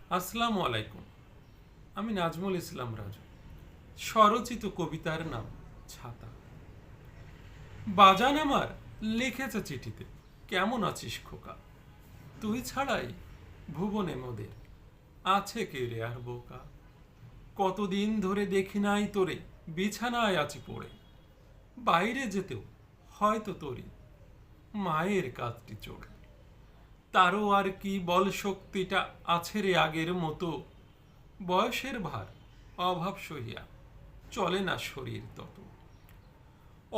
আসসালামু আলাইকুম। আমি নাজমুল ইসলাম রাজু। স্বরচিত কবিতার নাম ছাতা। বাজান আমার লিখেছে চিঠিতে, কেমন আছিস খোকা? তুই ছাড়াই ভুবনে মোদের আছে কে রে আর বোকা? কতদিন ধরে দেখি নাই তোরে, বিছানায় আছি পড়ে। বাইরে যেতেও হয়তো তোরই মায়ের কাজটি চড়ে। তারও আর কি বল শক্তিটা আছে রে আগের মতো। বয়সের ভার অভাব সহিয়া চলে না শরীর তত।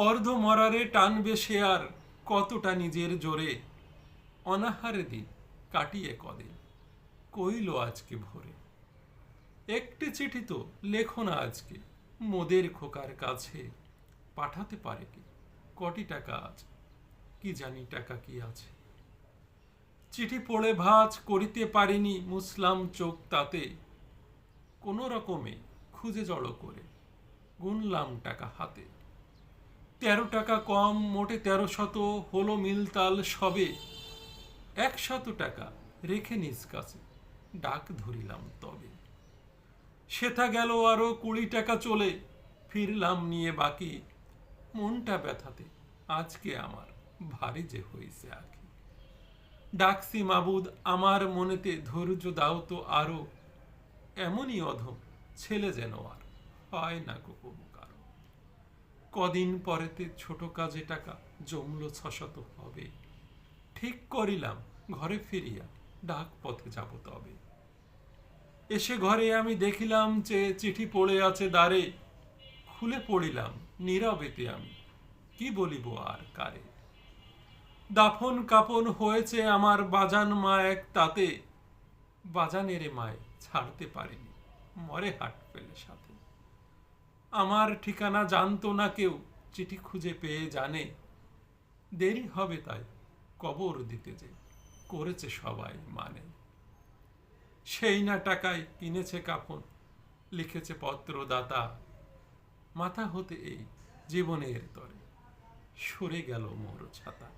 অর্ধ মরারে টানবে সে আর কতটা নিজের জোরে। অনাহারে দিন কাটিয়ে কদিন কইল আজকে ভোরে। একটি চিঠি তো লেখো না আজকে মোদের খোকার কাছে। পাঠাতে পারে কি কটি টাকা আছে, কি জানি টাকা কি আছে। চিঠি পড়ে ভাঁজ করিতে পারিনি মুসলাম চোখ তাতে। কোনো রকমে খুঁজে জড়ো করে গুনলাম টাকা হাতে। ১৩ টাকা কম মোটে ১৩০০ হলো মিলতাল সবে। ১০০ টাকা রেখে নিজ কাছে ডাক ধরিলাম তবে। সেথা গেল আরো ২০ টাকা চলে, ফিরলাম নিয়ে বাকি। মনটা ব্যথাতে আজকে আমার ভারী যে হইছে আঁখি। ডাকছি মাবুদ আমার মনেতে ধৈর্য দাও তো আরো। এমনই অধম ছেলে যেন আর হয় না গো কবু কারো। কদিন পরেতে ছোট কাজে টাকা জমলো ৬০০ হবে। ঠিক করিলাম ঘরে ফিরিয়া ডাক পথে যাব তবে। এসে ঘরে আমি দেখিলাম যে চিঠি পড়ে আছে দ্বারে। খুলে পড়িলাম নীরবেতে আমি, কি বলিব আর কারে। দাফন কাপন হয়েছে আমার বাজান মা এক তাতে। বাজানের মায় ছাড়তে পারেনি, মরে হাট ফেলে সাথে। আমার ঠিকানা জানতো না কেউ, চিঠি খুঁজে পেয়ে জানে। দেরি হবে তাই কবর দিতে যে করেছে সবাই মানে। সেই না টাকায় কিনেছে কাফন, লিখেছে পত্র দাতা। মাথা হতে এই জীবনের তরে সরে গেল মোর ছাতা।